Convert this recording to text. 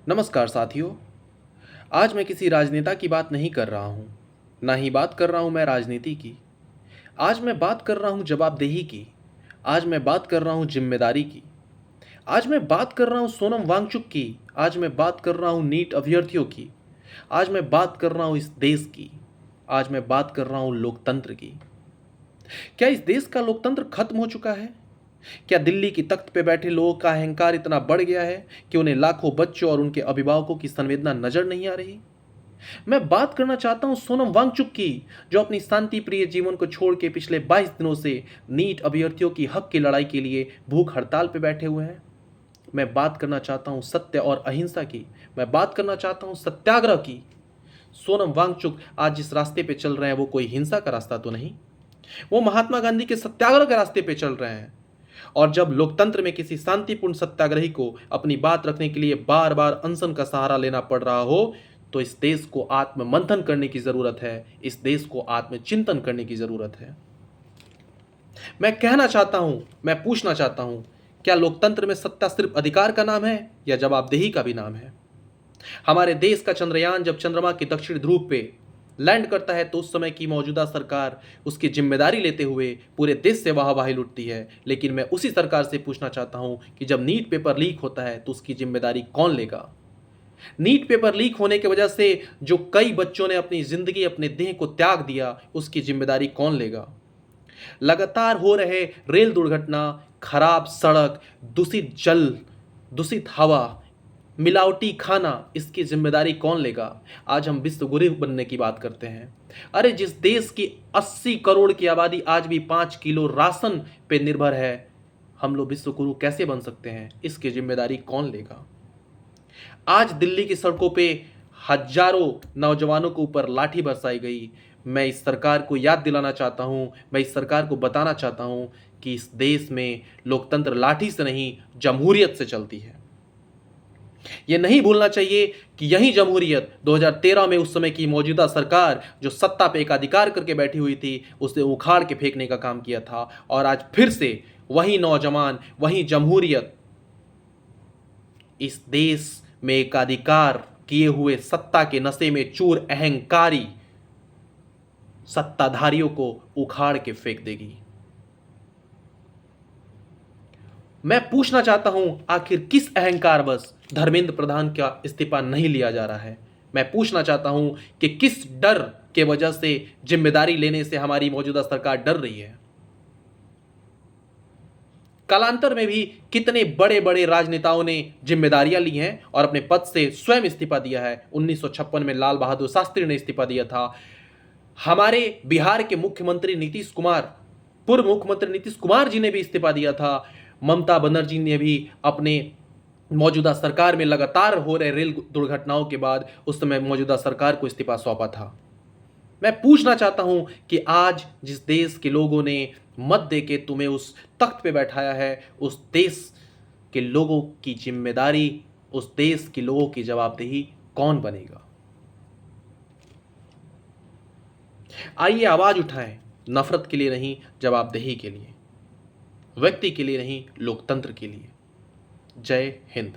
नमस्कार साथियों। आज मैं किसी राजनेता की बात नहीं कर रहा हूँ, ना ही बात कर रहा हूँ मैं राजनीति की। आज मैं बात कर रहा हूँ जवाबदेही की। आज मैं बात कर रहा हूँ जिम्मेदारी की। आज मैं बात कर रहा हूँ सोनम वांगचुक की। आज मैं बात कर रहा हूँ नीट अभ्यर्थियों की। आज मैं बात कर रहा हूँ इस देश की। आज मैं बात कर रहा हूँ लोकतंत्र की। क्या इस देश का लोकतंत्र खत्म हो चुका है? क्या दिल्ली की तख्त पे बैठे लोगों का अहंकार इतना बढ़ गया है कि उन्हें लाखों बच्चों और उनके अभिभावकों की संवेदना नजर नहीं आ रही? मैं बात करना चाहता हूं सोनम वांगचुक की, जो अपनी शांति प्रिय जीवन को छोड़ के पिछले 22 दिनों से नीट अभ्यर्थियों की हक की लड़ाई के लिए भूख हड़ताल पे बैठे हुए हैं। मैं बात करना चाहता हूं सत्य और अहिंसा की। मैं बात करना चाहता हूं सत्याग्रह की। सोनम वांगचुक आज जिस रास्ते पे चल रहे हैं वो कोई हिंसा का रास्ता तो नहीं। वो महात्मा गांधी के सत्याग्रह के रास्ते पे चल रहे हैं। और जब लोकतंत्र में किसी शांतिपूर्ण सत्याग्रही को अपनी बात रखने के लिए बार बार अनशन का सहारा लेना पड़ रहा हो, तो इस देश को आत्ममंथन करने की जरूरत है। इस देश को आत्मचिंतन करने की जरूरत है। मैं कहना चाहता हूं, मैं पूछना चाहता हूं, क्या लोकतंत्र में सत्ता सिर्फ अधिकार का नाम है या जवाबदेही का भी नाम है? हमारे देश का चंद्रयान जब चंद्रमा के दक्षिण ध्रुव पे लैंड करता है तो उस समय की मौजूदा सरकार उसकी जिम्मेदारी लेते हुए पूरे देश से वाहवाही लुटती है। लेकिन मैं उसी सरकार से पूछना चाहता हूं कि जब नीट पेपर लीक होता है तो उसकी जिम्मेदारी कौन लेगा? नीट पेपर लीक होने की वजह से जो कई बच्चों ने अपनी जिंदगी, अपने देह को त्याग दिया, उसकी जिम्मेदारी कौन लेगा? लगातार हो रहे रेल दुर्घटना, खराब सड़क, दूषित जल, दूषित हवा, मिलावटी खाना, इसकी जिम्मेदारी कौन लेगा? आज हम विश्व गुरु बनने की बात करते हैं। अरे जिस देश की 80 करोड़ की आबादी आज भी 5 किलो राशन पे निर्भर है, हम लोग विश्व गुरु कैसे बन सकते हैं? इसकी जिम्मेदारी कौन लेगा? आज दिल्ली की सड़कों पे हजारों नौजवानों के ऊपर लाठी बरसाई गई। मैं इस सरकार को याद दिलाना चाहता हूं, मैं इस सरकार को बताना चाहता हूं कि इस देश में लोकतंत्र लाठी से नहीं, जमहूरियत से चलती है। यह नहीं भूलना चाहिए कि यही जमहूरियत 2013 में उस समय की मौजूदा सरकार जो सत्ता पे एकाधिकार करके बैठी हुई थी, उसे उखाड़ के फेंकने का काम किया था। और आज फिर से वही नौजवान, वही जमहूरियत इस देश में एकाधिकार किए हुए सत्ता के नशे में चूर अहंकारी सत्ताधारियों को उखाड़ के फेंक देगी। मैं पूछना चाहता हूं, आखिर किस अहंकारवश धर्मेंद्र प्रधान का इस्तीफा नहीं लिया जा रहा है? मैं पूछना चाहता हूं कि किस डर के वजह से जिम्मेदारी लेने से हमारी मौजूदा सरकार डर रही है? कालांतर में भी कितने बड़े बड़े राजनेताओं ने जिम्मेदारियां ली हैं और अपने पद से स्वयं इस्तीफा दिया है। 1956 में लाल बहादुर शास्त्री ने इस्तीफा दिया था। हमारे बिहार के मुख्यमंत्री नीतीश कुमार, पूर्व मुख्यमंत्री नीतीश कुमार जी ने भी इस्तीफा दिया था। ममता बनर्जी ने भी अपने मौजूदा सरकार में लगातार हो रहे रेल दुर्घटनाओं के बाद उस समय मौजूदा सरकार को इस्तीफा सौंपा था। मैं पूछना चाहता हूं कि आज जिस देश के लोगों ने मत दे के तुम्हें उस तख्त पे बैठाया है, उस देश के लोगों की जिम्मेदारी, उस देश के लोगों की जवाबदेही कौन बनेगा? आइए आवाज उठाएं, नफरत के लिए नहीं, जवाबदेही के लिए, व्यक्ति के लिए नहीं, लोकतंत्र के लिए। जय हिंद।